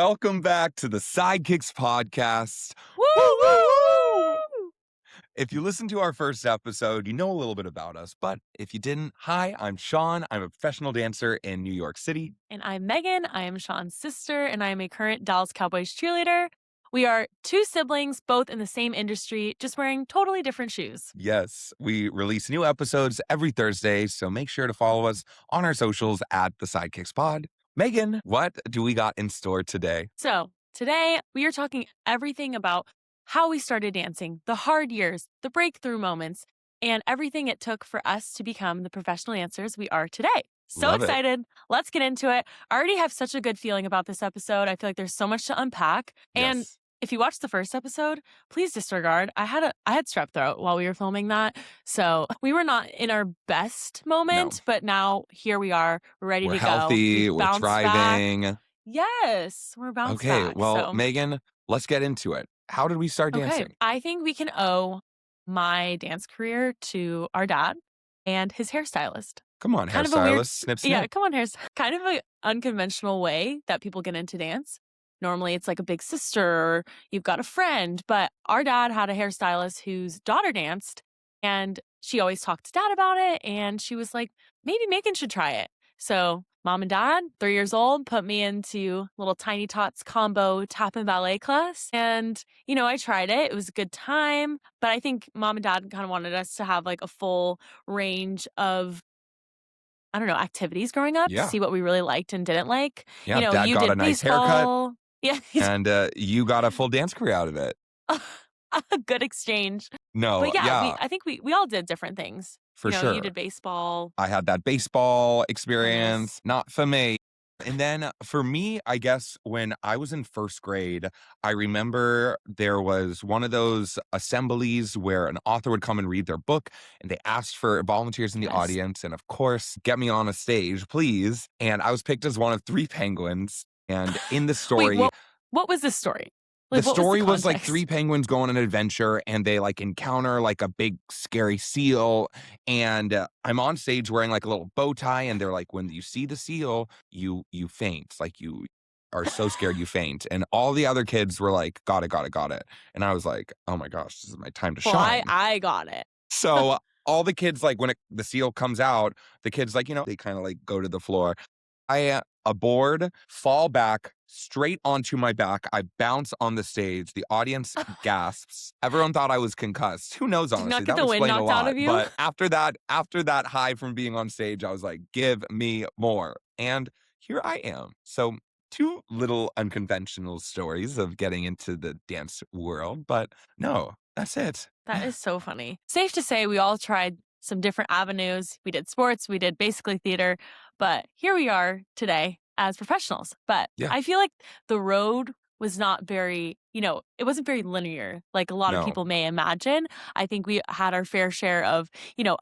welcome back to the Sidekicks podcast. Woo, Woo, woo, woo, woo! woo! If you listened to our first episode, you know a little bit about us. But if you didn't, hi, I'm Sean. I'm a professional dancer in New York City. And I'm Megan. I am Sean's sister, and I am a current Dallas Cowboys cheerleader. We are two siblings, both in the same industry, just wearing totally different shoes. Yes, we release new episodes every Thursday, so make sure to follow us on our socials at the Sidekicks Pod. Megan, what do we got in store today? So today we are talking everything about how we started dancing, the hard years, the breakthrough moments, and everything it took for us to become the professional dancers we are today. So Love it. excited. Let's get into it. I already have such a good feeling about this episode. I feel like there's so much to unpack. And Yes. if you watched the first episode, please disregard. I had strep throat while we were filming that. So we were not in our best moment, but now here we are, ready We're to healthy, go. we're thriving. Yes, we're bounced Okay, back. well, Megan, let's get into it. How did we start dancing? I think we can owe my dance career to our dad and his hairstylist. Come on, Kind of a weird, hairstylist, snip, snip. yeah, come on, kind of an unconventional way that people get into dance. Normally it's like a big sister or you've got a friend, but our dad had a hairstylist whose daughter danced and she always talked to dad about it. And she was like, maybe Megan should try it. So mom and dad, 3 years old, put me into little Tiny Tots combo tap and ballet class. And, I tried it. It was a good time. But I think mom and dad kind of wanted us to have like a full range of activities growing up to see what we really liked and didn't like. Yeah, dad you got did a nice baseball. haircut. Yeah. And you got a full dance career out of it. A good exchange. No, But I think we all did different things. For sure. You did baseball. I had that baseball experience, not for me. And then for me, I guess when I was in first grade, I remember there was one of those assemblies where an author would come and read their book and they asked for volunteers in the audience. And of course, get me on a stage, please. And I was picked as one of 3 penguins. And in the story, Wait, what was the story? The story was like context? 3 penguins go on an adventure and they like encounter like a big scary seal. And I'm on stage wearing like a little bow tie. And they're like, when you see the seal, you faint. Like you are so scared you faint. And all the other kids were like, got it, got it, got it. And I was like, oh my gosh, this is my time to shine. I got it. So all the kids, like when the seal comes out, the kids like, they kind of like go to the floor. I aboard, fall back, straight onto my back. I bounce on the stage. The audience gasps. Everyone thought I was concussed. Who knows, honestly? Did you not get that the would wind explain a knocked out lot. of you? But after that high from being on stage, I was like, give me more. And here I am. So 2 little unconventional stories of getting into the dance world. But no, that's it. That is so funny. Safe to say we all tried some different avenues. We did sports, we did basically theater, but here we are today as professionals. But I feel like the road was not very, it wasn't very linear like a lot of people may imagine. I think we had our fair share of,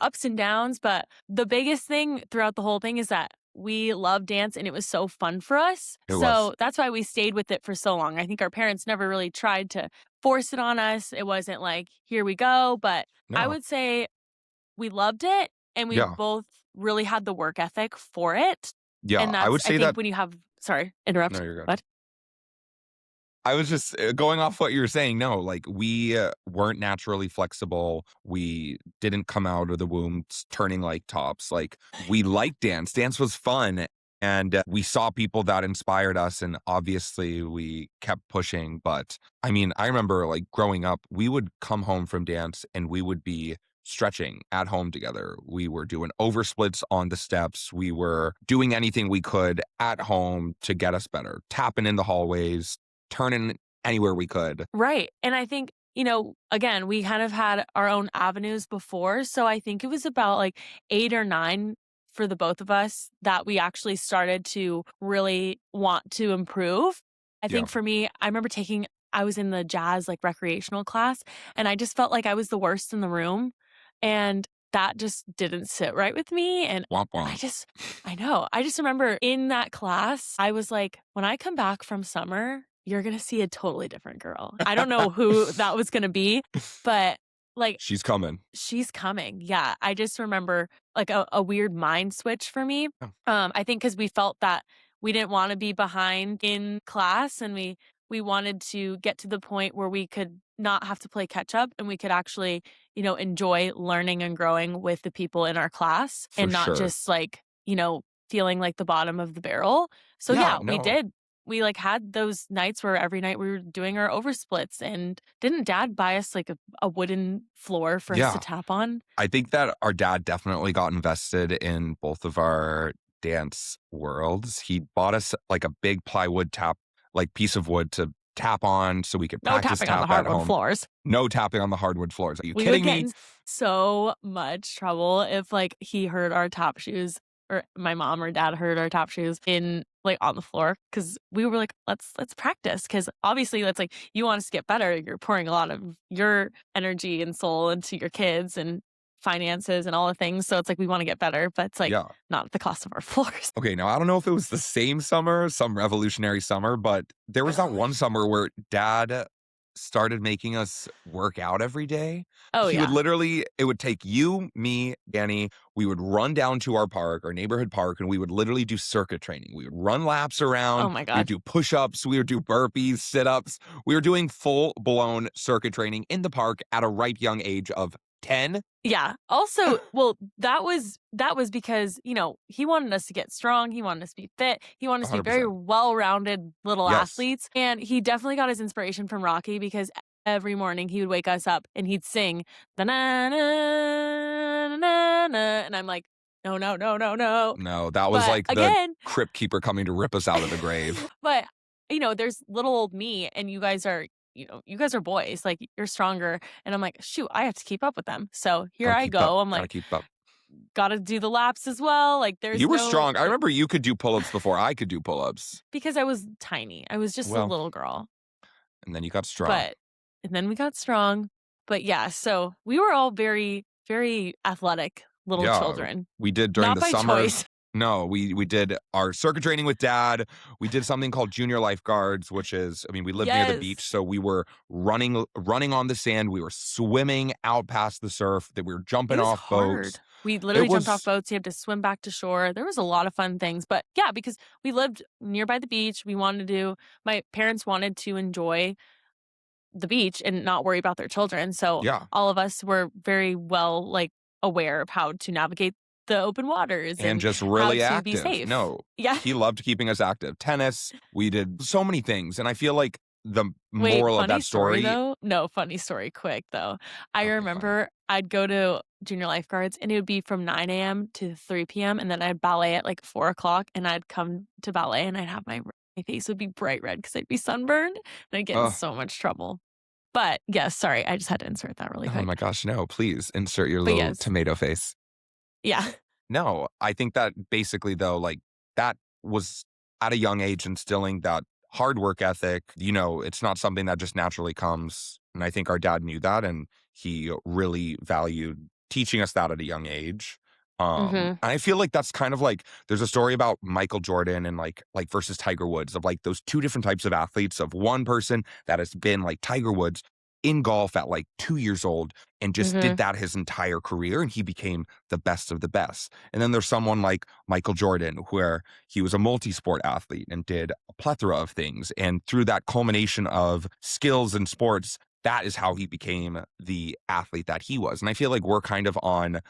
ups and downs, but the biggest thing throughout the whole thing is that we love dance and it was so fun for us. That's why we stayed with it for so long. I think our parents never really tried to force it on us. It wasn't like, here we go. But I would say we loved it and we both really had the work ethic for it. Yeah, and that's, I would say that when you have, sorry, interrupt. No, you're good. What? I was just going off what you were saying. No, like we weren't naturally flexible. We didn't come out of the womb turning like tops. Like we liked dance. Dance was fun. And we saw people that inspired us. And obviously we kept pushing. But I mean, I remember like growing up, we would come home from dance and we would be stretching at home together. We were doing oversplits on the steps. We were doing anything we could at home to get us better, tapping in the hallways, turning anywhere we could. Right. And I think, again, we kind of had our own avenues before. So I think it was about like 8 or 9 for the both of us that we actually started to really want to improve. I think for me, I remember I was in the jazz like recreational class and I just felt like I was the worst in the room. And that just didn't sit right with me. And womp womp. I just remember in that class, I was like, when I come back from summer, you're going to see a totally different girl. I don't know who that was going to be, but like. She's coming. Yeah. I just remember like a weird mind switch for me. I think because we felt that we didn't want to be behind in class, and we wanted to get to the point where we could not have to play catch up and we could actually, enjoy learning and growing with the people in our class For and not sure. just like, feeling like the bottom of the barrel. So Yeah, yeah, we no. did. We like had those nights where every night we were doing our oversplits, and didn't dad buy us like a wooden floor for us to Yeah. tap on? I think that our dad definitely got invested in both of our dance worlds. He bought us like a big plywood tap, like piece of wood to tap on so we could No practice tapping on the tap at hardwood home. floors. No tapping on the hardwood floors. Are you We would kidding get me? in so much trouble if, like, he heard our tap shoes, or my mom or dad heard our tap shoes in like, on the floor, because we were like, "Let's practice," because obviously, that's like, you want us to get better, you're pouring a lot of your energy and soul into your kids and finances and all the things, so it's like, we wanna get better, but it's, like, Yeah. not at the cost of our floors. Okay, now I don't know if it was the same summer, some revolutionary summer, but there was that one summer where dad started making us work out every day. Oh, He would yeah. literally, it would take you, me, Danny, we would run down to our park, our neighborhood park, and we would literally do circuit training. We would run laps Oh around, my we would god. do push ups, we would do burpees, sit ups. We were doing full blown circuit training in the park at a ripe young age of 10. Yeah. Also, well, that was because, he wanted us to get strong, he wanted us to be fit, he wanted us to be very 100%. well-rounded little Yes. athletes, and he definitely got his inspiration from Rocky because every morning he would wake us up and he'd sing the na na na na na, and I'm like, "No, no, no, no, no." No, that was But like the again, crypt keeper coming to rip us out of the grave. but, there's little old me and you guys are boys, like, you're stronger, and I'm like, "Shoot, I have to keep up with them." So here Gotta I keep up. go, I'm Gotta like, keep up. gotta do the laps as well, like, there's You were no strong. I remember you could do pull-ups before I could do pull-ups. because I was tiny, I was just a Well, little girl, and then you got strong. but and then we got strong, but yeah, so we were all very, very athletic little Yeah, children, we did during not the by summers. choice. No, we did our circuit training with dad. We did something called junior lifeguards, which is, I mean, we lived near the beach, Yes, so we were running on the sand. We were swimming out past the surf. That we were it jumping was off boats. hard. We It literally jumped off was, boats, you had to swim back to shore, there was a lot of fun things, but yeah, because we lived nearby the beach, my parents wanted to enjoy the beach and not worry about their children. So yeah. all of us were very well like aware of how to navigate the open waters And and just how really to be active. safe. No, Yeah. he loved keeping us active. Tennis, we did so many things, and I feel like the Wait, moral of funny that story story. though. No, funny story quick though. I Okay, fine. remember I'd go to junior lifeguards and it would be from 9 a.m. to 3 p.m. And then I'd ballet at like 4 o'clock and I'd come to ballet and I'd have my face would be bright red because I'd be sunburned and I'd get in Ugh. so much trouble. But yes, sorry, I just had to insert that really Oh quick. my gosh, no, please insert your But little yes, tomato face. yeah. No, I think that basically though, like that was at a young age instilling that hard work ethic. It's not something that just naturally comes. And I think our dad knew that and he really valued teaching us that at a young age. Mhm. And I feel like that's kind of like there's a story about Michael Jordan and like versus Tiger Woods of like those two different types of athletes of one person that has been like Tiger Woods in golf at like 2 years old and just did Mhm. that his entire career and he became the best of the best. And then there's someone like Michael Jordan, where he was a multi sport athlete and did a plethora of things. And through that culmination of skills and sports, that is how he became the athlete that he was. And I feel like we're So kind of on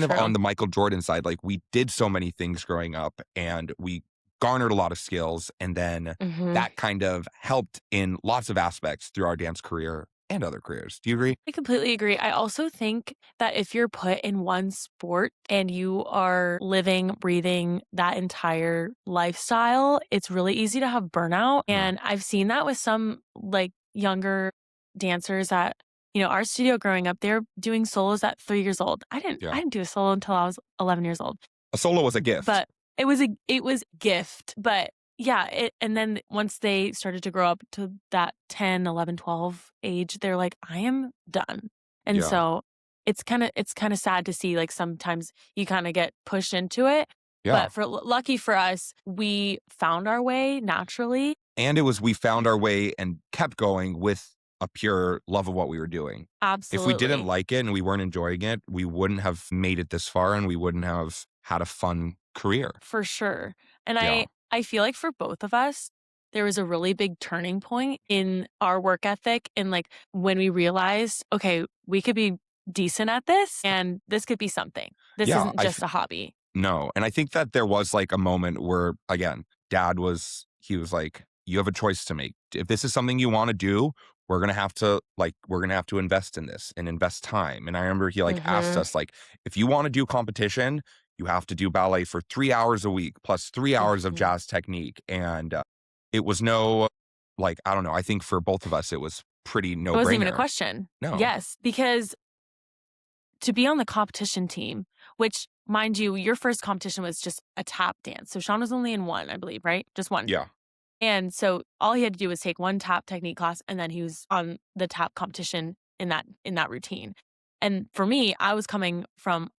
true. the Michael Jordan side. Like we did so many things growing up and we garnered a lot of skills. And then Mhm. that kind of helped in lots of aspects through our dance career and other careers. Do you agree? I completely agree. I also think that if you're put in one sport and you are living, breathing that entire lifestyle, it's really easy to have burnout. Yeah. And I've seen that with some like younger dancers at, our studio growing up, they're doing solos at 3 years old. I didn't Yeah. I didn't do a solo until I was 11 years old. A solo was a gift. But it was gift, but yeah, and then once they started to grow up to that 10, 11, 12 age, they're like, "I am done." And Yeah. so it's kinda sad to see, like, sometimes you kinda get pushed into it, Yeah. but lucky for us, we found our way naturally. And it was we found our way and kept going with a pure love of what we were doing. If we didn't Absolutely, like it and we weren't enjoying it, we wouldn't have made it this far and we wouldn't have had a fun career. for sure. And Yeah. I feel like for both of us, there was a really big turning point in our work ethic and like when we realized, okay, we could be decent at this and this could be something. This Yeah, isn't just a hobby. no. And I think that there was like a moment where, again, he was like, you have a choice to make. If this is something you want to do, we're going to have to invest in this and invest time. And I remember he like asked Mm-hmm. us, like, if you want to do competition, you have to do ballet for 3 hours a week plus 3 hours of Mm-hmm. jazz technique. And it was no, like, I don't know. I think for both of us, it was pretty It no wasn't even a brainer. question. No. Yes, because to be on the competition team, which mind you, your first competition was just a tap dance. So Sean was only in one, I believe, right? Just one. Yeah. And so all he had to do was take one tap technique class and then he was on the tap competition in that routine. And for me, I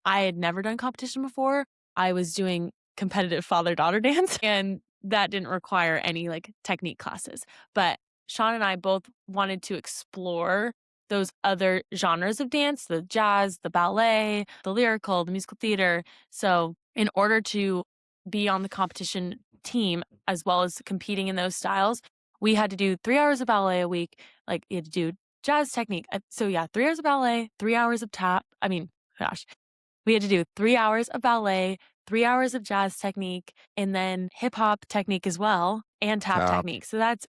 had never done competition before. I was doing competitive father-daughter dance and that didn't require any like technique classes. But Sean and I both wanted to explore those other genres of dance, the jazz, the ballet, the lyrical, the musical theater. So in order to be on the competition team as well as competing in those styles, we had to do 3 hours of ballet a week. Like you had to do jazz technique. So yeah, 3 hours of ballet, 3 hours of tap. I mean, gosh, we had to do 3 hours of ballet, 3 hours of jazz technique, and then hip hop technique as well, and tap Tap. technique. So that's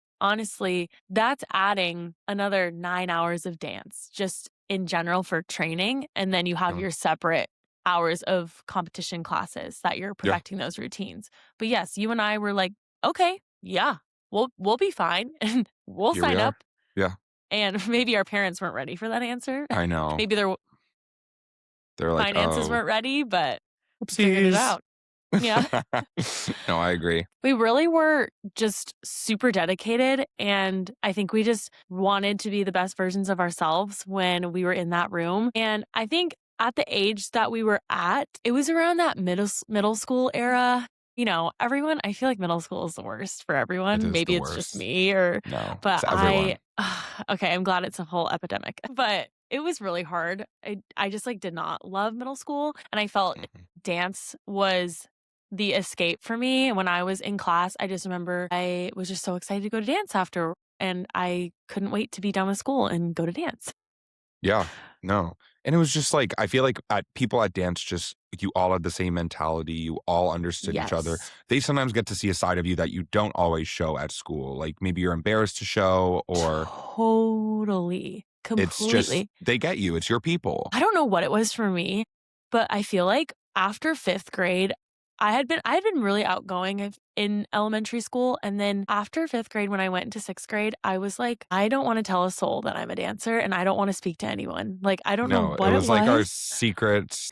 adding another 9 hours of dance just in general for training. And then you have Yeah. your separate hours of competition classes that you're Yeah. perfecting those routines. But yes, you and I were like, okay, yeah, we'll be fine and we'll Here we sign are. up. Yeah. And maybe our parents weren't ready for that answer. I know. Maybe their They're like, finances oh, weren't ready, but figured it oopsies. out. Yeah. No, I agree. We really were just super dedicated. And I think we just wanted to be the best versions of ourselves when we were in that room. And I think at the age that we were at, it was around that middle school era. You know, I feel like middle school is the worst for It everyone. is the Maybe it's just worst. me No, but it's everyone. okay, I'm glad it's a whole epidemic. But it was really hard. I just like did not love middle school. And I felt Mhm. dance was the escape for me. And when I was in class, I just remember I was just so excited to go to dance after, and I couldn't wait to be done with school and go to dance. Yeah, no. And it was just like, I feel like people at dance just, you all had the same mentality. You all understood each other. Yes. They sometimes get to see a side of you that you don't always show at school. Like maybe you're embarrassed to show, or Totally. it's just, Completely. they get you. It's your people. I don't know what it was for me, but I feel like after 5th grade, I had been really outgoing in elementary school, and then after 5th grade when I went into 6th grade, I was like, I don't wanna tell a soul that I'm a dancer, and I don't wanna speak to anyone. Like, I don't know No, it what it was like our was. secret,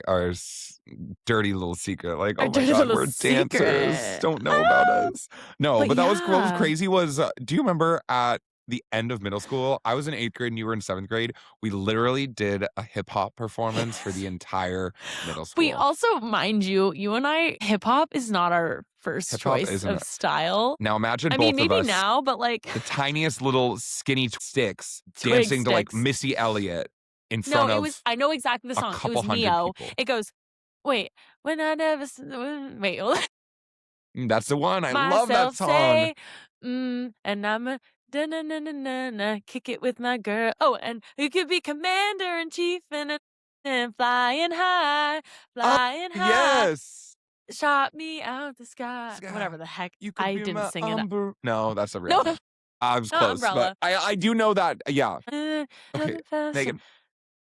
dirty little secret. Like, Our oh my dirty God, little we're dancers. secret. Don't know about us. No, But but that was what was yeah. crazy was, do you remember at the end of middle school? I was in 8th grade and you were in 7th grade. We literally did a hip hop performance for the entire middle We school. also, mind you, you and I, hip hop is not our first Hip hop choice isn't of it? style. Now imagine I mean, both of maybe us, now, but like the tiniest little skinny sticks, twig dancing to like sticks. Missy Elliott in No, front of I know exactly the a song. It couple was hundred Neo. people. It goes, wait, when I never, wait, That's the one. I love that myself song. say, and I'm a na na na na na, kick it with my girl. Oh, and you could be commander in chief and Oh, flying high, yes. shot me out the sky. Sky, Whatever the heck. you could I be didn't my sing it. No, that's a No, Rihanna. I was not close, but umbrella. I do know that. Yeah. Okay, Megan.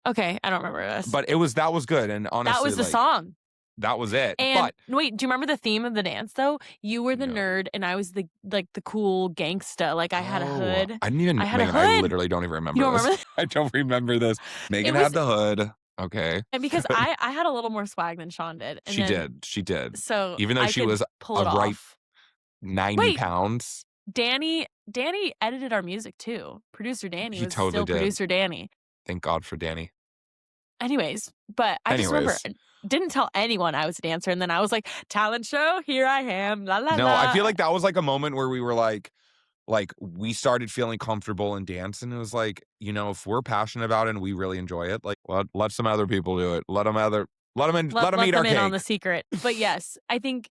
Okay, I don't remember this. But that was good, and That honestly, was the like song. that was it. And But wait, do you remember the theme of the dance though? You were the no. nerd and I was the cool gangsta. Like I had a Oh, hood. I didn't even I had a Megan. I hood. literally don't even You remember don't this. remember that? I don't remember this. It Megan was had the hood. Okay, and because I had a little more swag than Sean did. And she then did. She did. so Even though I she could was pull a it right off. 90 Wait, pounds. Danny edited our music too. Producer Danny He was totally still did. producer Danny. Thank God for Danny. Anyways, but I just remember Anyways. didn't tell anyone I was a dancer, and then I was like, talent show, here I am, la la No, I feel la. like that was like a moment where we were like we started feeling comfortable in dance, and it was like, if we're passionate about it and we really enjoy it, like let some other people do it. Let them Let eat our them in on the cake. secret. But yes, I think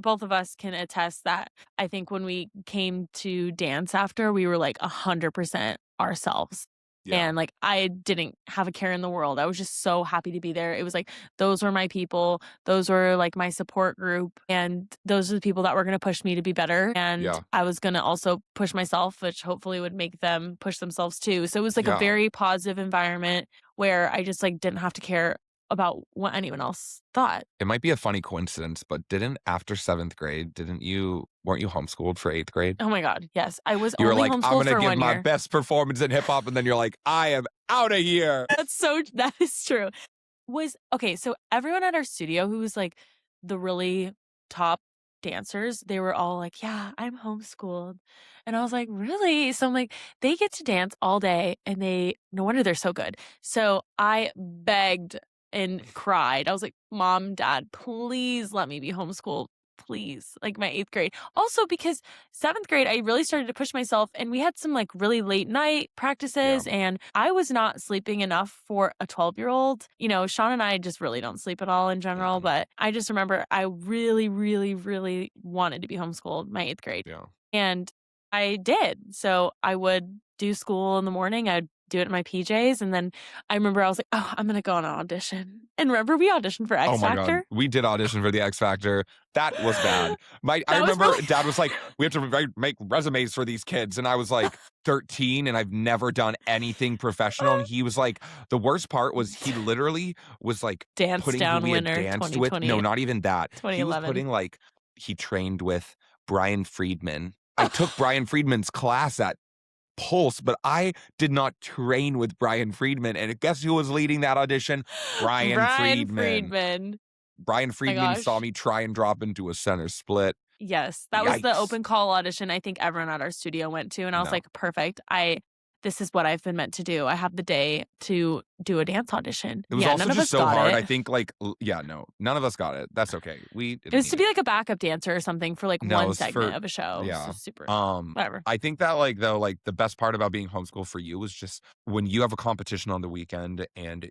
both of us can attest that I think when we came to dance after, we were like 100% ourselves. Yeah. And like I didn't have a care in the world. I was just so happy to be there. It was like those were my people. Those were like my support group. And those are the people that were going to push me to be better. And Yeah. I was going to also push myself, which hopefully would make them push themselves too. So it was like a Yeah. very positive environment where I just like didn't have to care about what anyone else thought. It might be a funny coincidence, but after 7th grade, weren't you homeschooled for 8th grade? Oh my God, yes. I was You were only like, "I'm homeschooled gonna for give 1 my year. best performance in hip hop," and then you're like, "I am out of here." That is true. Okay, so everyone at our studio who was like the really top dancers, they were all like, "Yeah, I'm homeschooled." And I was like, "Really?" So I'm like, they get to dance all day and no wonder they're so good. So I begged and cried. I was like, "Mom, Dad, please let me be homeschooled. Please." Like my 8th grade. Also because 7th grade, I really started to push myself and we had some like really late night Yeah. practices and I was not sleeping enough for a 12-year-old. You know, Sean and I just really don't sleep at all in general, Mhm. but I just remember I really, really, really wanted to be homeschooled my 8th grade. Yeah. And I did. So I would do school in the morning. I'd do it in my PJs. And then I remember I was like, oh, I'm going to go on an audition. And remember, we auditioned for Oh X my god, Factor? we did audition for the X Factor. That was bad. I That was remember really dad was like, "We have to make resumes for these kids," and I was like 13, and I've never done anything professional, and he was like the worst part was he literally was like Dance putting who Down we had winner danced with. No, 2020, not even that. He was 2011. putting like he trained with Brian Friedman. I took Brian Friedman's class at Pulse, but I did not train with Brian Friedman, and guess who was leading that audition? Brian Brian Friedman. Friedman. Brian My Friedman saw gosh. me try and drop into a center split. Yes, that was the Yikes. open call audition I think everyone at our studio went to, and I was No. like, "Perfect. This is what I've been meant to do. I have the day to do a dance audition." It was Yeah, also none of just us so got hard. it. I think, like, yeah, no, none of us got it. That's okay. We It didn't was need to be it. like a backup dancer or something for like No, one it's segment for of a show. So yeah. super whatever. I think that, like, though, like, the best part about being homeschooled for you was just when you have a competition on the weekend and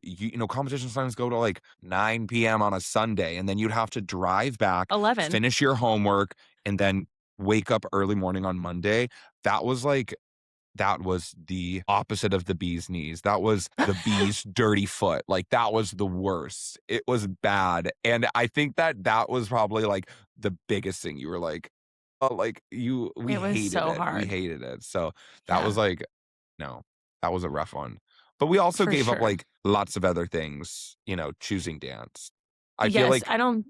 competitions sometimes go to, like, 9 p.m. on a Sunday, and then you'd have to drive back, 11. finish your homework, and then wake up early morning on Monday. That was, like that was the opposite of the bee's knees. That was the bee's dirty foot. Like, that was the worst. It was bad, and I think that was probably, like, the biggest thing. You were like, "Oh," like, we It was hated so it. We hard. hated it. So, that was, Yeah, like no, that was a rough one. But we also for gave up, sure. like, lots of other things, choosing dance. I feel Yes, like I don't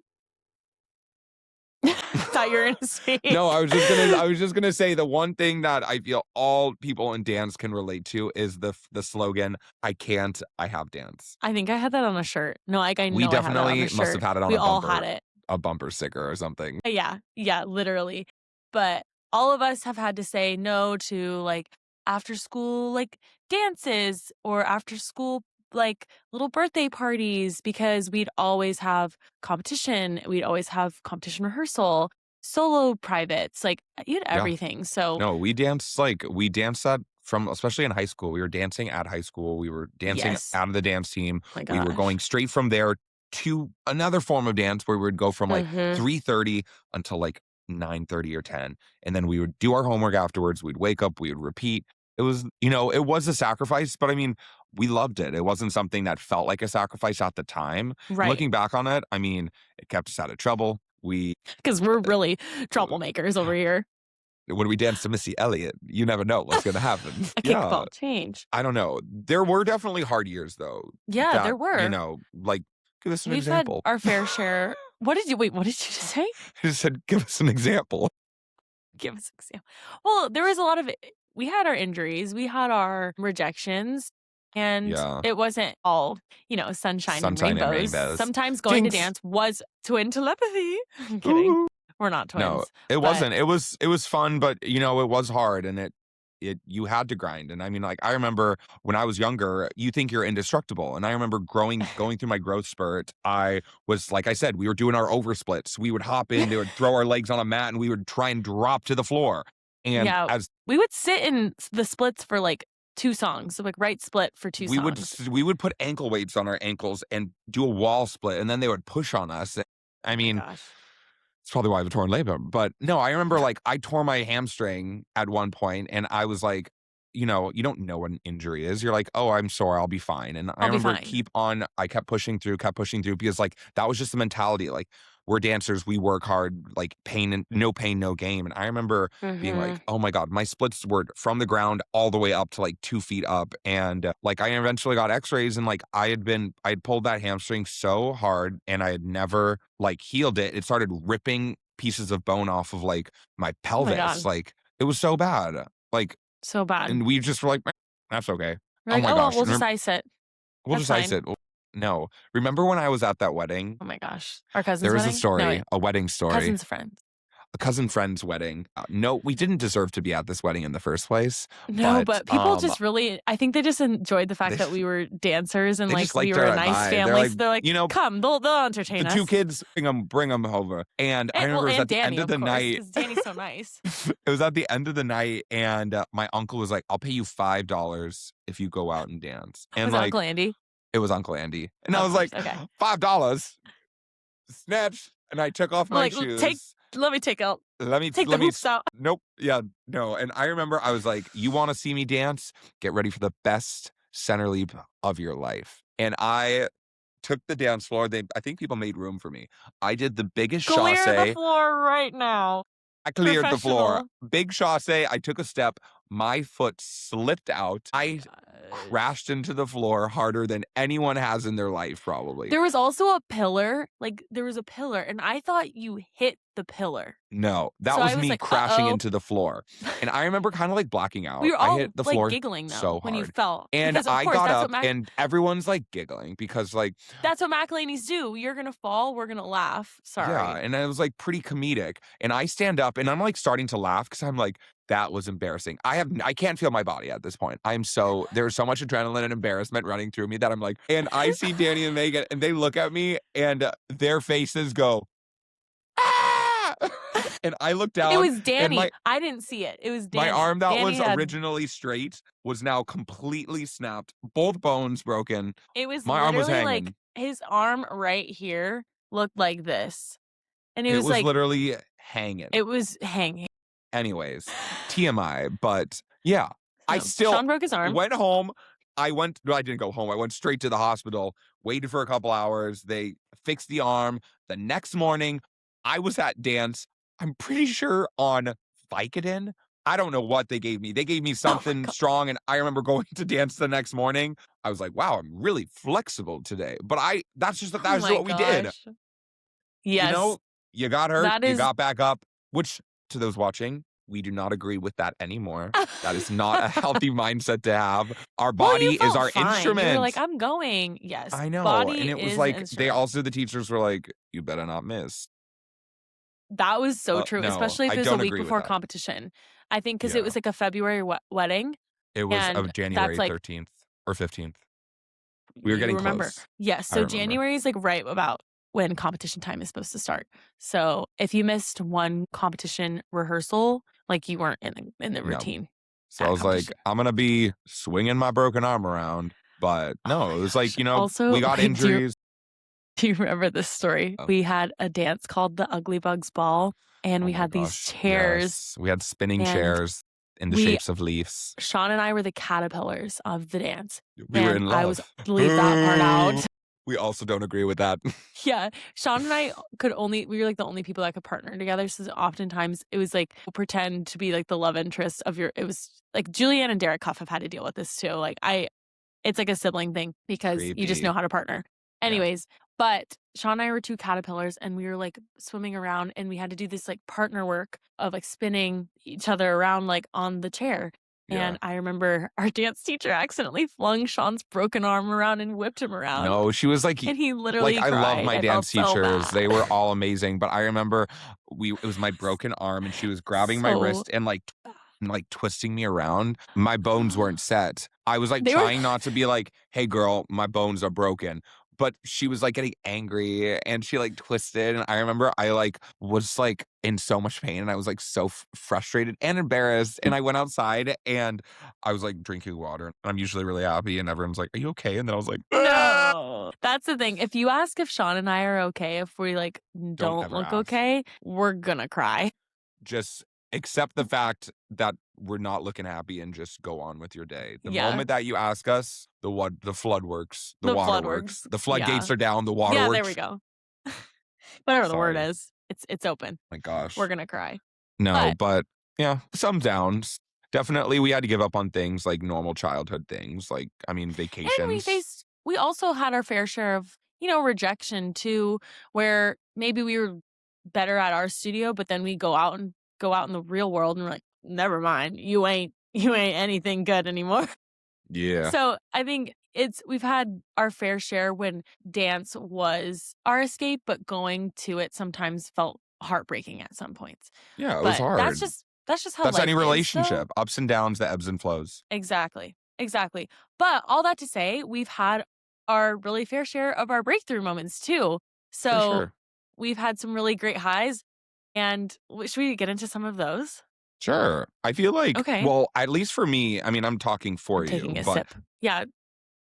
thought you were gonna say no, I was just gonna say the one thing that I feel all people in dance can relate to is the slogan, "I can't, I have dance." I think I had that on a shirt. No, like, I We know I had that on a definitely must have shirt. had it on We all had it. a bumper sticker or something. Yeah, yeah, literally. But all of us have had to say no to, like, after school, like, dances or after school, like, little birthday parties because we'd always have competition. We'd always have competition rehearsal, solo privates, like, you had Yeah. everything. So, No, we danced that from especially in high school, we were dancing at high school, we were dancing yes. out of the dance team, My we were gosh. going straight from there to another form of dance where we would go from, like, Mhm. 3:30 until, like, 9:30 or 10, and then we would do our homework afterwards, we'd wake up, we would repeat. It was a sacrifice, but I mean, we loved it. It wasn't something that felt like a sacrifice at the time, and Right. looking back on it, I mean, it kept us out of trouble. We Because 'Cause we're really troublemakers over here. when we danced to Missy Elliott, you never know what's gonna happen. A Yeah. kickball change. I don't know. There were definitely hard years though Yeah, that, there were. like, give us an We've had example. our fair share. What did you just say? I just said, "Give us an example." Give us example. Well, there was a lot of we had our injuries, we had our rejections, and Yeah. it wasn't all, sunshine and Sunshine and rainbows. rainbows. Sometimes going to Jinx. dance was twin telepathy. I'm kidding. Ooh. We're not No, twins, it but wasn't. It was fun, but, it was hard, and it you had to grind, and I mean, like, I remember when I was younger, you think you're indestructible, and I remember going through my growth spurt, I was like I said, we were doing our oversplits. We would hop in, they would throw our legs on a mat, and we would try and drop to the floor, and yeah, as we would sit in the splits for like 2 songs, so like right split for 2 songs. we would put ankle weights on our ankles and do a wall split, and then they would push on us. I My mean, gosh. It's probably why I have a torn labrum. But no, I remember like I tore my hamstring at one point and I was like, you know, you don't know what an injury is. You're like, oh, I'm sore, I'll be fine. And I I'll be remember fine. I kept pushing through because like that was just the mentality. Like we're dancers, we work hard, like pain, no gain. And I remember being like, Mhm. oh my God, my splits were from the ground all the way up to like 2 feet up. And like I eventually got x-rays and like I had pulled that hamstring so hard and I had never like healed it. It started ripping pieces of bone off of like my Oh my pelvis. god. Like it was so bad. Like, So bad. and we just were like, "Meh, that's okay." We're Oh like, my "Oh, well, gosh. we'll just ice it. We'll That's just ice fine." it. No. Remember when I was at that wedding? Oh my gosh. Our There cousin's was a wedding? No, story, wait. a wedding story, Cousin's friend. a cousin friend's wedding. No, we didn't deserve to be at this wedding in the first place, No, but but people just really I think they just enjoyed the fact they that we were dancers and, they like, just we liked were a our nice vibe. They're family, like, so they're like, you know, "Come, they'll entertain the 2 us." kids, bring them over. And I remember it was And at the end Danny, of of the course, night. because Danny's so nice. It was at the end of the night, and my uncle was like, "I'll pay you $5 if you go out and dance." And Was it like, Uncle Andy? it was Uncle Andy, and I Of was like, course, okay. $5, snatch, and I took off We're my like, shoes. let me take out take the Let me. hoops out." Nope. Yeah. No. And I remember I was like, "You want to see me dance? Get ready for the best center leap of your life." And I took the dance floor. I think people made room for me. I did the biggest Clear the chassé. floor right now. I cleared the floor. Professional. Big chassé. I took a step. My foot slipped out. Oh my I gosh. crashed into the floor harder than anyone has in their life, probably. There was also a pillar, like, there was a pillar, and I thought you hit the pillar. No, So that I was was me like, crashing "Uh-oh." into the floor. And I remember kind of like blacking We out. were I all, hit the like, floor giggling, though, so when you hard. fell, And because, of I course, got up and everyone's like giggling because like, that's what McElhaney's do. You're gonna fall, we're gonna laugh. yeah. Sorry. And it was like pretty comedic. And I stand up and I'm like starting to laugh because I'm like, that was embarrassing. I can't feel my body at this point. There's so much adrenaline and embarrassment running through me that I'm like, and I see Danny and Megan and they look at me and their faces go, ah! And I look It down was and Danny. I didn't see it. It was my Danny. arm that Danny was had originally straight was now completely snapped, both bones broken. it was My arm was literally, like, hanging. his arm right here looked like this, and it It was, was like, literally hanging. it was hanging. Anyways, TMI, but yeah, I So, still Sean broke his arm. went home. No, I didn't go home. I went straight to the hospital, waited for a couple hours. They fixed the arm. The next morning, I was at dance. I'm pretty sure on Vicodin. I don't know what they gave me. They gave me Oh my something god. strong, and I remember going to dance the next morning. I was like, "Wow, I'm really flexible today." But that's just Oh my what we did. gosh. You Yes. know, you got hurt, That you is got back up, which to those watching, we do not agree with that anymore. That is not a healthy mindset to have. Our Well, you body is felt our fine. You were like, instrument. "I'm going." Yes, I know. And body it was is an like, instrument. the teachers were like, you better not miss. That was so true, No, especially if I it was a don't week agree with before that. competition. I think because it Yeah. was, like, a February wedding, It was and of that's, January like 13th or 15th. We were you getting remember. close. Yes, I so remember. January is, like, right about when competition time is supposed to start. So, if you missed one competition rehearsal, like, you weren't in the No. routine So I at was like, competition. I'm going to be swinging my broken arm around. But Oh no, my it was gosh. like, Also, we got wait, injuries. do you remember this story? Oh, We had a dance called the Ugly Bugs Ball, and oh we my had these gosh. chairs, Yes. We had spinning and chairs in the we shapes of leaves. Sean and I were the caterpillars of the dance, We were and in I was love. leave that part out. We also don't agree with that. Yeah, Sean and I we were, like, the only people that could partner together, so oftentimes it was, like, pretend to be, like, the love interest of it was, like, Julianne and Derek Huff have had to deal with this too, like, it's like a sibling thing because you just know Creepy. how to partner. Yeah. Anyways, but Sean and I were 2 caterpillars, and we were, like, swimming around, and we had to do this, like, partner work of, like, spinning each other around, like, on the chair, Yeah. and I remember our dance teacher accidentally flung Sean's broken arm around and whipped him around, No, she was and he literally I love cried. my I felt dance so teachers. They bad. were all amazing, but I remember it was my broken arm and she was grabbing my So wrist and bad. twisting me around. My bones weren't set. I was like They were trying not to be like, "Hey girl, my bones are broken." But she was like getting angry and she like twisted and I remember I like was like in so much pain and I was like so frustrated and embarrassed and I went outside and I was like drinking water and I'm usually really happy and everyone's like, "Are you okay?" And then I was like, "Ah!" No. That's the thing. If you ask if Sean and I are okay, if we like Don't don't ever look ask. okay, we're gonna cry. Just accept the fact that we're not looking happy and just go on with your day. The Yeah. moment that you ask us, the flood works, the The water flood works, works. the Yeah. floodgates are down, the water Yeah, there we works. go. Whatever the word Sorry. is, it's open. My We're gosh. gonna cry. No, But but yeah, some downs. Definitely we had to give up on things like normal childhood things, like, I mean, and vacations. we also had our fair share of, rejection too, where maybe we were better at our studio, but then we go out in the real world and we're like, never mind, you ain't anything good anymore. Yeah. So I think we've had our fair share when dance was our escape, but going to it sometimes felt heartbreaking at some points. Yeah, it was But hard. that's just how That's any life is though. relationship, ups and downs, the ebbs and flows. Exactly. Exactly. But all that to say, we've had our really fair share of our breakthrough moments too. For So sure. we've had some really great highs. And should we get into some of those? Sure. I feel like, Okay. well, at least for me, I mean, I'm talking for I'm you, taking a but sip. Yeah.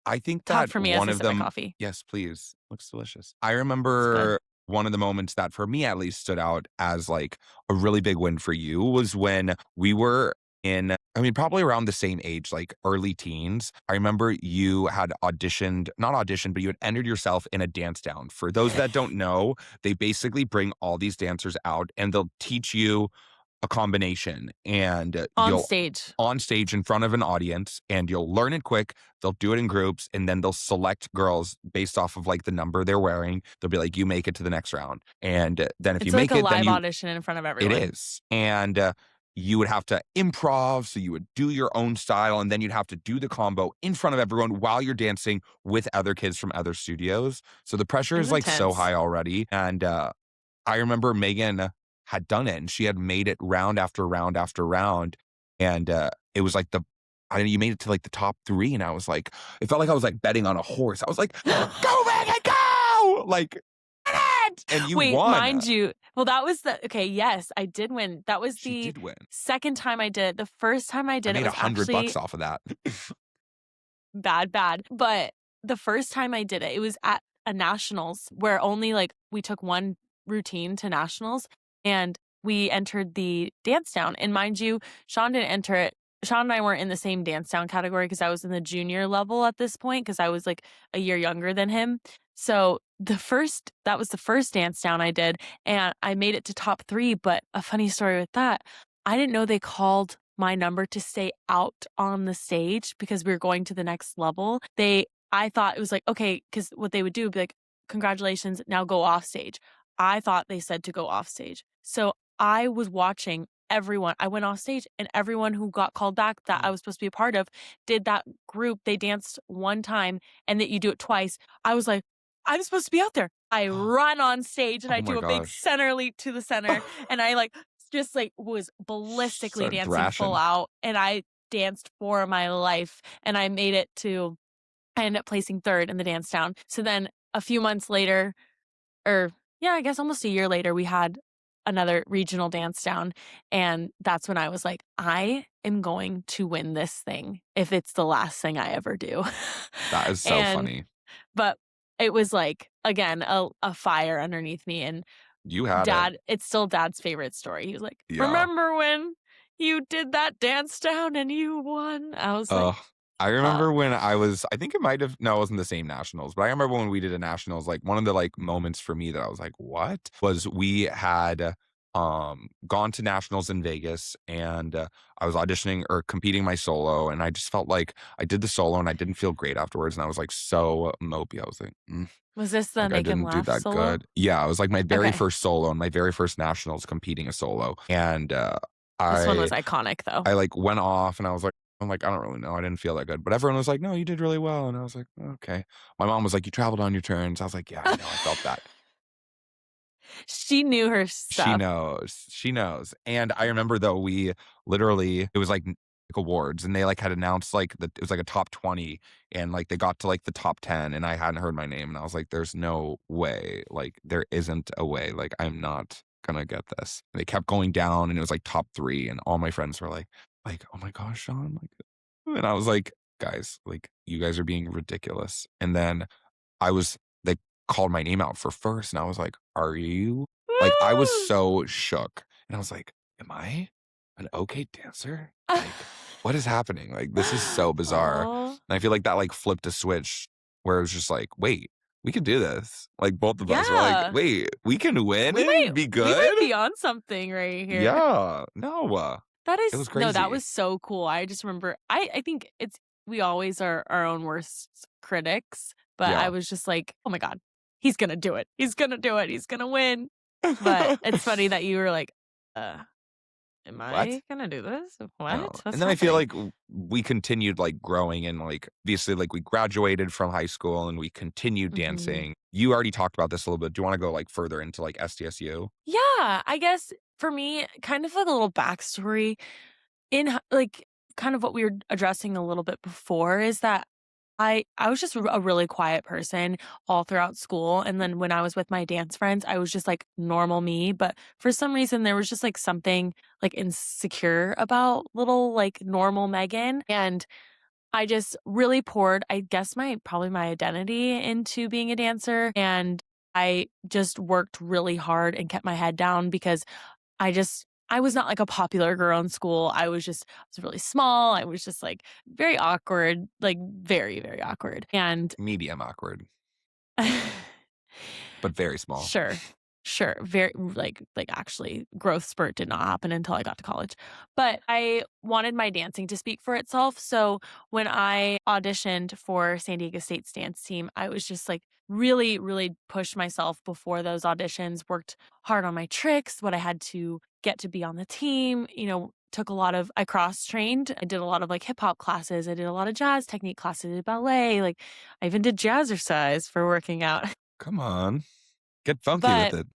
I think Talk that for me as one I of sip my them, coffee. yes, please. Looks delicious. I It's good. remember one of the moments that for me at least stood out as like a really big win for you was when we were in, I mean, probably around the same age, like early teens. I remember you had auditioned, not auditioned, but you had entered yourself in a dance down. For those that don't know, they basically bring all these dancers out and they'll teach you a combination and On you'll stage. on stage in front of an audience and you'll learn it quick. They'll do it in groups and then they'll select girls based off of like the number they're wearing. They'll be like, you make it to the next round. And then if you It's like make a it, then live you, audition in front of it everyone. is. And you would have to improv. So you would do your own style and then you'd have to do the combo in front of everyone while you're dancing with other kids from other studios. So the pressure It's is like so intense. high already. And I remember Megan had done it and she had made it round after round after round. And it was like you made it to like the top three. And I was like, it felt like I was like betting on a horse. I was like, go Megan, go! Like, get it! And you Wait, won. mind you, well, that was okay, yes, I did win. That was She the did win. second time I did it. The first time I I did it made was $100 actually off of that. bad, but the first time I did it, it was at a nationals where only, like, we took one routine to nationals, and we entered the dance down, and mind you, Sean didn't enter it. Sean and I weren't in the same dance down category because I was in the junior level at this point because I was, like, a year younger than him. So, that was the first dance down I did, and I made it to top 3, but a funny story with that, I didn't know they called my number to stay out on the stage because we were going to the next level. I thought it was like, okay, because what they would do would be like, congratulations, now go off stage. I thought they said to go off stage. So I was watching everyone. I went off stage and everyone who got called back that I was supposed to be a part of did that group. They danced one time and that you do it twice. I was like, I'm supposed to be out there. I run on stage and I Oh my do a big gosh. center leap to the center and I like just like was ballistically Start dancing full thrashing. out and I danced for my life and I ended up placing 3rd in the dance down. So then a few months later, or yeah, I guess almost a year later, we had another regional dance down. And that's when I was like, I am going to win this thing if it's the last thing I ever do. That is so and, funny. but it was like, again, a fire underneath me. And You had it. it's still dad's favorite story. He was like, Yeah. remember when you did that dance down and you won? I was like, Oh, I uh, remember when I think it might have, no, it wasn't the same nationals, but I remember when we did a nationals, like one of the like moments for me that I was like, what was we had gone to nationals in Vegas and I was auditioning or competing my solo and I just felt like I did the solo and I didn't feel great afterwards and I was like so mopey. I was like, was this the like I Make Him didn't do Laugh that solo? good. Yeah, it was like my very Okay. first solo and my very first nationals competing a solo. And This one I was iconic though. I like went off and I'm like, I don't really know. I didn't feel that good. But everyone was like, no, you did really well. And I was like, okay. My mom was like, you traveled on your turns. I was like, yeah, I know. I felt that. She knew her She stuff. knows. She knows. And I remember though, we literally, it was like awards and they like had announced like that it was like a top 20 and like they got to like the top 10 and I hadn't heard my name and I was like, there's no way. Like there isn't a way. Like I'm not gonna get this. And they kept going down and it was like top 3 and all my friends were like, oh my gosh, Sean, like, and I was like, guys, like you guys are being ridiculous. And then they called my name out for first, and I was like, "Are you?" Like, I was Woo! so shook, and I was like, "Am I an okay dancer? Like, what is happening? Like, this is so bizarre." Aw. And I feel like that, like, flipped a switch where it was just like, "Wait, we can do this." Like, both of us were like, Yeah. "Wait, we can win We might and be we might good?" be on something right here. Yeah. No, That it was is no, that crazy. was so cool. I just remember I think it's we always are our own worst critics, but I Yeah. was just like, "Oh my god, he's gonna do it. He's gonna do it. He's gonna win." But it's funny that you were like, "Uh, am What? I gonna do this? Oh, What? What's and then I feel happening?" like we continued, like, growing and, like, obviously, like, we graduated from high school and we continued Mhm. dancing. You already talked about this a little bit. Do you wanna go, like, further into, like, SDSU? Yeah, I guess for me, kind of like a little backstory in like kind of what we were addressing a little bit before is that I was just a really quiet person all throughout school, and then when I was with my dance friends, I was just like normal me, but for some reason there was just like something like insecure about little like normal Megan, and I just really poured, I guess my probably my identity into being a dancer, and I just worked really hard and kept my head down because I was not like a popular girl in school. I was really small. I was just like very awkward, like very, very awkward. And Medium awkward, but very small. sure. Sure. Very like actually growth spurt did not happen until I got to college. But I wanted my dancing to speak for itself. So when I auditioned for San Diego State's dance team, I was just like really, really pushed myself before those auditions, worked hard on my tricks, what I had to get to be on the team, took a lot of I cross trained. I did a lot of like hip hop classes. I did a lot of jazz technique classes, I did ballet, like I even did jazzercise for working out. Come on. Get funky with But it.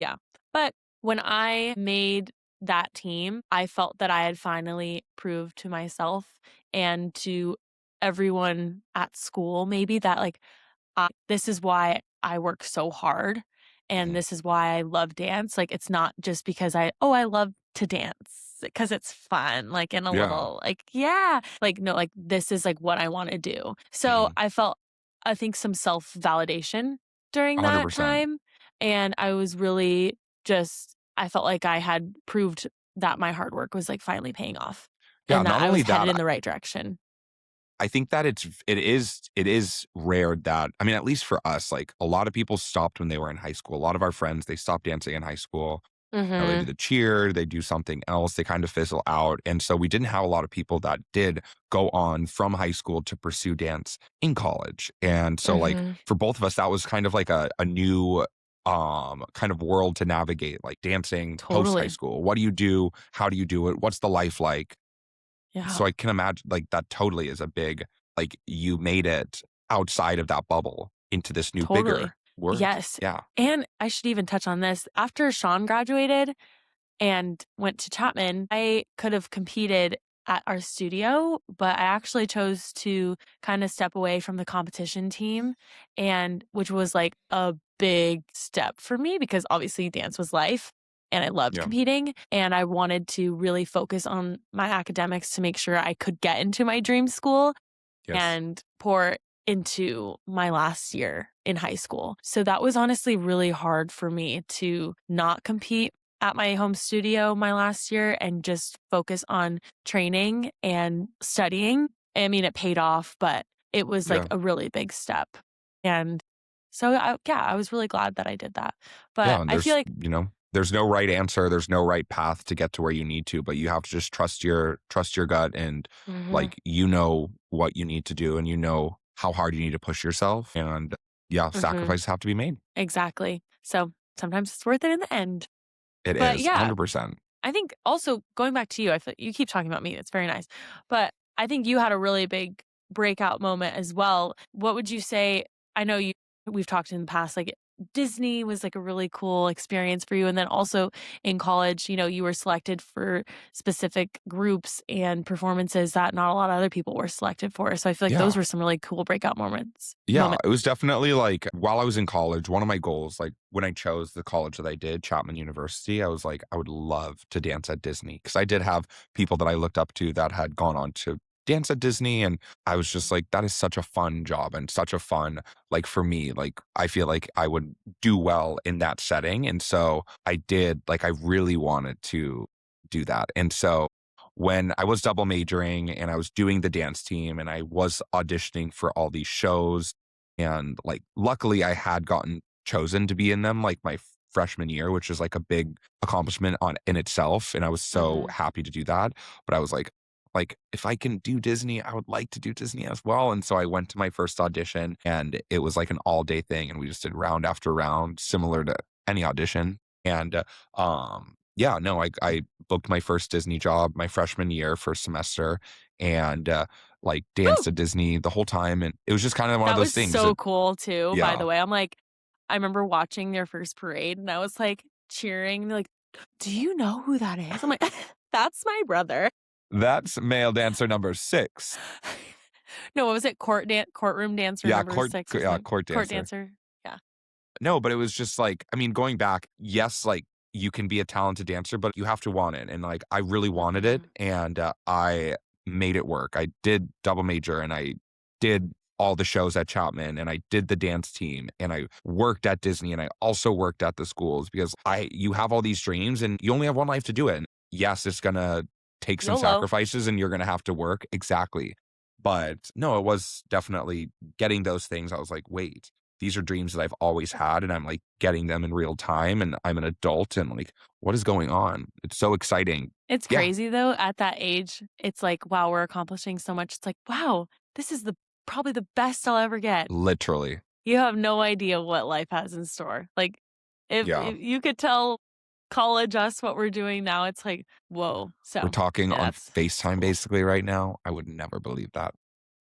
yeah. But when I made that team, I felt that I had finally proved to myself and to everyone at school maybe that like this is why I work so hard and Mhm. this is why I love dance. Like it's not just because I love to dance because it's fun like in a Yeah. little like yeah, like no like this is like what I want to do. So Mhm. I felt I think some self-validation during that 100%. time and I was really just I felt like I had proved that my hard work was like finally paying off Yeah, and that not I only was headed that, in the right direction. I think that it is rare that I mean, at least for us, like, a lot of people stopped when they were in high school. A lot of our friends, they stopped dancing in high school. They do Mhm. the cheer, they do something else, they kind of fizzle out, and so we didn't have a lot of people that did go on from high school to pursue dance in college, and so, like, Mhm. for both of us, that was kind of like a new, kind of world to navigate, like, dancing post-high Totally. school. What do you do? How do you do it? What's the life like? So Yeah. I can imagine, like, that totally is a big like, you made it outside of that bubble into this new Totally. bigger world. Yes. Yeah. And I should even touch on this. After Sean graduated and went to Chapman, I could have competed at our studio, but I actually chose to kind of step away from the competition team and which was like a big step for me because obviously dance was life and I loved Yeah. competing and I wanted to really focus on my academics to make sure I could get into my dream school Yes. and pour into my last year in high school. So that was honestly really hard for me to not compete at my home studio my last year and just focus on training and studying. I mean, it paid off, but it was like Yeah. a really big step. And so, yeah, I was really glad that I did that. But Yeah, and I feel there's, like, there's no right answer, there's no right path to get to where you need to, but you have to just trust your gut and, mhm, like, what you need to do and you know how hard you need to push yourself and, yeah, mhm, sacrifices have to be made. exactly. So sometimes it's worth it in the end. It But is, yeah, 100%. I think also going back to you, I feel you keep talking about me, it's very nice. But I think you had a really big breakout moment as well. What would you say I know we've talked in the past, like, Disney was, like, a really cool experience for you, and then also in college, you were selected for specific groups and performances that not a lot of other people were selected for, so I feel like those Yeah. were some really cool breakout moments Yeah, moment it was definitely like while I was in college, one of my goals, like when I chose the college that I did, Chapman University, I was like, I would love to dance at Disney because I did have people that I looked up to that had gone on to dance at Disney. And I was just like, that is such a fun job and such a fun, like for me, like I feel like I would do well in that setting. And so I did, like, I really wanted to do that. And so when I was double majoring and I was doing the dance team and I was auditioning for all these shows, and like luckily I had gotten chosen to be in them like my freshman year, which is like a big accomplishment on in itself. And I was so Mhm. happy to do that. But I was like if I can do Disney, I would like to do Disney as well. And so I went to my first audition and it was like an all day thing. And we just did round after round, similar to any audition. And yeah, no, I booked my first Disney job my freshman year, first semester, and like Woo! danced at Disney the whole time. And it was just kind of one of That those was things. so And cool too, by yeah, the way. I'm like, I remember watching their first parade and I was like cheering, like, do you know who that is? I'm like, that's my brother. that's male dancer number 6. No, what was it? Courtroom dancer Yeah, number 6 or yeah, something? court Court dancer. dancer. Yeah. No, but it was just like, I mean, going back, yes, like you can be a talented dancer, but you have to want it. And like, I really wanted it. Mhm. And I made it work. I did double major and I did all the shows at Chapman and I did the dance team and I worked at Disney and I also worked at the schools because you have all these dreams and you only have one life to do it. And yes, it's going to take some YOLO. sacrifices and you're going to have to work. Exactly. But no, it was definitely getting those things. I was like, wait, these are dreams that I've always had and I'm like getting them in real time and I'm an adult and like what is going on? It's so exciting. It's Yeah, crazy though, at that age, it's like, wow, we're accomplishing so much. It's like, wow, this is the probably the best I'll ever get. literally. You have no idea what life has in store. Like, Yeah. if you could tell college us what we're doing now, it's like, whoa. We're So, talking yeah, on that's FaceTime cool. basically right now. I would never believe that.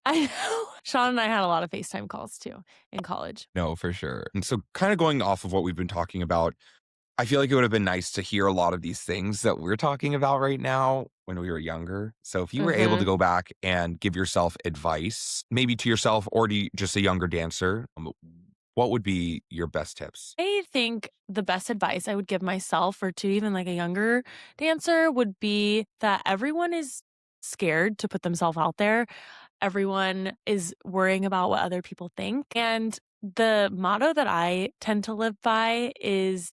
I know. Sean and I had a lot of FaceTime calls too in college. No, for sure. And so kind of going off of what we've been talking about, I feel like it would have been nice to hear a lot of these things that we're talking about right now when we were younger. So if you were able to Mhm. go back and give yourself advice, maybe to yourself or to just a younger dancer, what would be your best tips? I think the best advice I would give myself or to even like a younger dancer would be that everyone is scared to put themselves out there. Everyone is worrying about what other people think. And the motto that I tend to live by is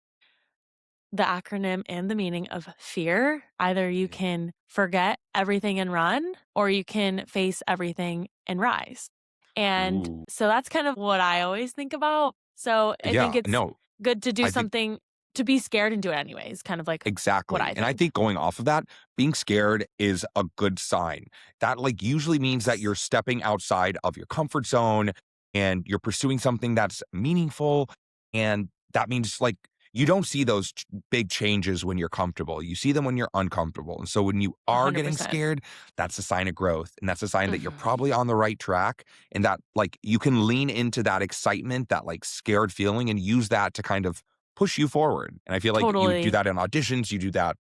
the acronym and the meaning of fear. Either you Mm. can forget everything and run, or you can face everything and rise. And Ooh. so that's kind of what I always think about. So I think Yeah, it's no, good to do I think something to be scared and do it anyways, kind of like what exactly. I And I think. think going off of that, being scared is a good sign. That like usually means that you're stepping outside of your comfort zone and you're pursuing something that's meaningful. And that means like you don't see those big changes when you're comfortable. You see them when you're uncomfortable. And so when you are getting 100%. scared, that's a sign of growth. And that's a sign that you're Mhm. probably on the right track and that like you can lean into that excitement, that like scared feeling and use that to kind of push you forward. And I feel like you do Totally. that in auditions, you do that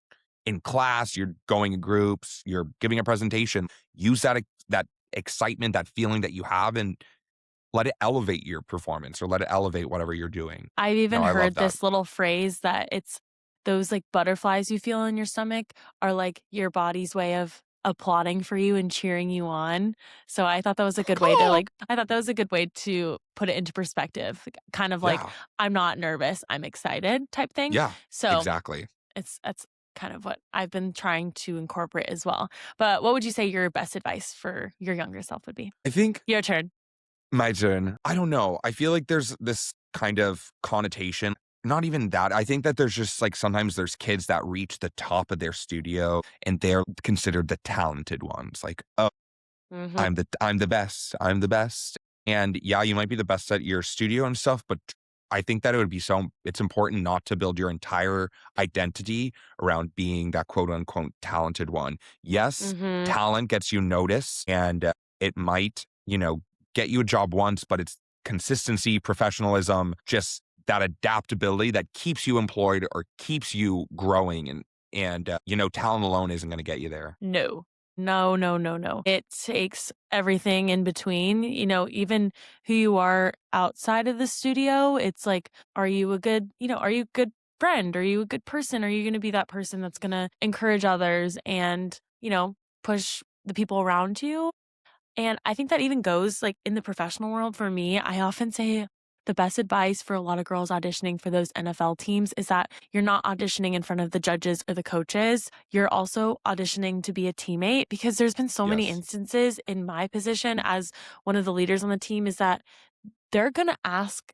in class, you're going in groups, you're giving a presentation. Use that excitement, that feeling that you have and let it elevate your performance or let it elevate whatever you're doing. I've No, even I love heard that. this little phrase that it's those like butterflies you feel in your stomach are like your body's way of applauding for you and cheering you on. So I thought that was a good way to Cool. I thought that was a good way to put it into perspective. Kind of like Yeah. I'm not nervous, I'm excited type thing. Yeah. So Exactly. that's kind of what I've been trying to incorporate as well. But what would you say your best advice for your younger self would be? I think Your turn. my turn. I don't know. I feel like there's this kind of connotation. Not even that. I think that there's just like sometimes there's kids that reach the top of their studio and they're considered the talented ones. Like, oh, Mhm. I'm the best. I'm the best. And yeah, you might be the best at your studio and stuff, but I think that it would be it's important not to build your entire identity around being that quote unquote talented one. Yes, Mhm. talent gets you notice and it might, get you a job once, but it's consistency, professionalism, just that adaptability that keeps you employed or keeps you growing and talent alone isn't going to get you there. No. No, no, no, no. It takes everything in between, even who you are outside of the studio. It's like, are you a good, are you a good friend? Are you a good person? Are you going to be that person that's going to encourage others and, push the people around you. And I think that even goes like in the professional world for me. I often say the best advice for a lot of girls auditioning for those NFL teams is that you're not auditioning in front of the judges or the coaches. You're also auditioning to be a teammate, because there's been so many Yes. instances in my position as one of the leaders on the team is that they're going to ask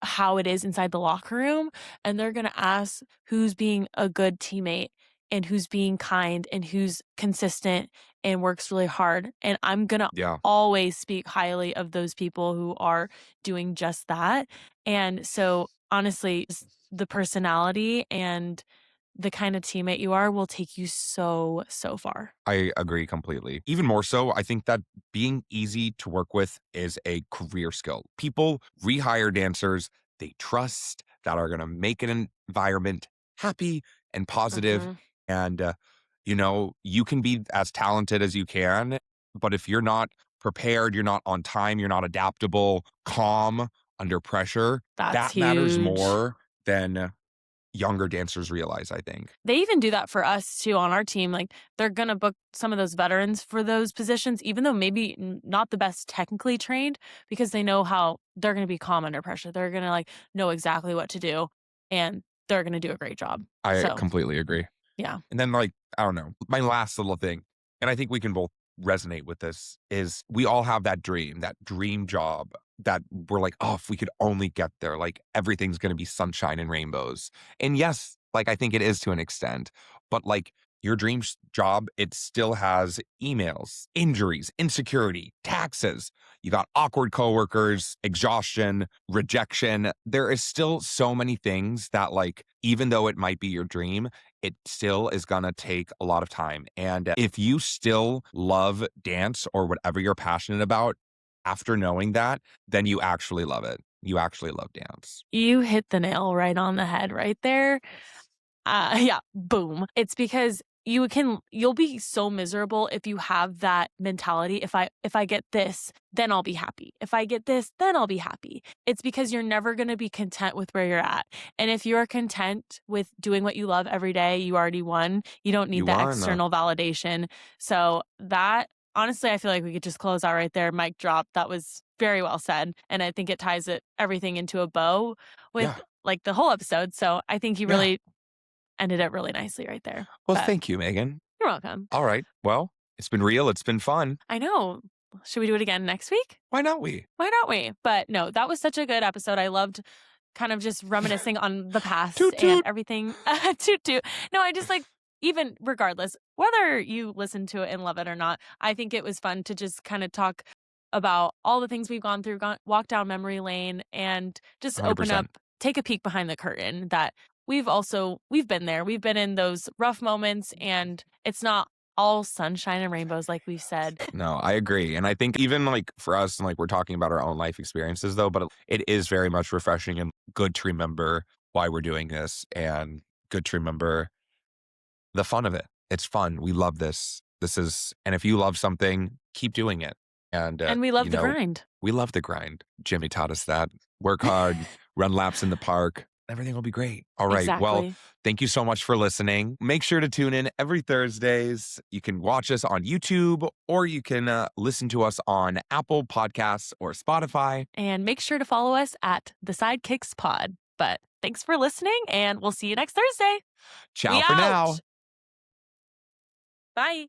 how it is inside the locker room, and they're going to ask who's being a good teammate and who's being kind and who's consistent and works really hard. And I'm going to Yeah. always speak highly of those people who are doing just that. And so honestly, the personality and the kind of teammate you are will take you so far. I agree completely. Even more so, I think that being easy to work with is a career skill. People rehire dancers they trust that are going to make an environment happy and positive. Mhm. And, you can be as talented as you can, but if you're not prepared, you're not on time, you're not adaptable, calm under pressure, That's that matters huge. more than younger dancers realize, I think. They even do that for us too on our team. Like, they're gonna book some of those veterans for those positions, even though maybe not the best technically trained, because they know how they're gonna be calm under pressure. They're gonna like know exactly what to do, and they're gonna do a great job. I So completely agree. yeah, And then, like, I don't know, my last little thing, and I think we can both resonate with this, is we all have that dream job that we're like, oh, if we could only get there, like everything's going to be sunshine and rainbows. And yes, like I think it is to an extent, but like your job, it still has emails, injuries, insecurity, taxes. You got awkward coworkers, exhaustion, rejection. There is still so many things that, like, even though it might be your dream, it still is gonna take a lot of time. And if you still love dance or whatever you're passionate about, after knowing that, then you actually love it. You actually love dance. you hit the nail right on the head right there. Yeah, boom. It's because you'll be so miserable if you have that mentality. If I get this, then I'll be happy. If I get this, then I'll be happy. It's because you're never going to be content with where you're at. And if you're content with doing what you love every day, you already won. You don't need You the won. external validation. So that honestly, I feel like we could just close out right there. Mic drop. That was very well said. And I think it ties everything into a bow with Yeah. like the whole episode. So I think you Yeah. really ended it really nicely right there. Well, But thank you, Megan. you're welcome. All right. Well, it's been real. It's been fun. I know. Should we do it again next week? Why not we? Why not we? But no, that was such a good episode. I loved kind of just reminiscing on the past Toot and toot. everything. Toot toot. No, I just like, even regardless, whether you listen to it and love it or not, I think it was fun to just kind of talk about all the things we've gone through, walk down memory lane, and just open up, 100%. take a peek behind the curtain that we've been there. We've been in those rough moments, and it's not all sunshine and rainbows like we've said. No, I agree. And I think even like for us, and like we're talking about our own life experiences though, but it is very much refreshing and good to remember why we're doing this and good to remember the fun of it. It's fun. We love this. And if you love something, keep doing it. And, And we love the grind. we love the grind. Jimmy taught us that. Work hard, run laps in the park. Everything will be great. All right. Well, Exactly. thank you so much for listening. Make sure to tune in every Thursdays. You can watch us on YouTube or you can listen to us on Apple Podcasts or Spotify. And make sure to follow us at the Sidekicks Pod. But thanks for listening, and we'll see you next Thursday. Ciao We for now. out. Bye.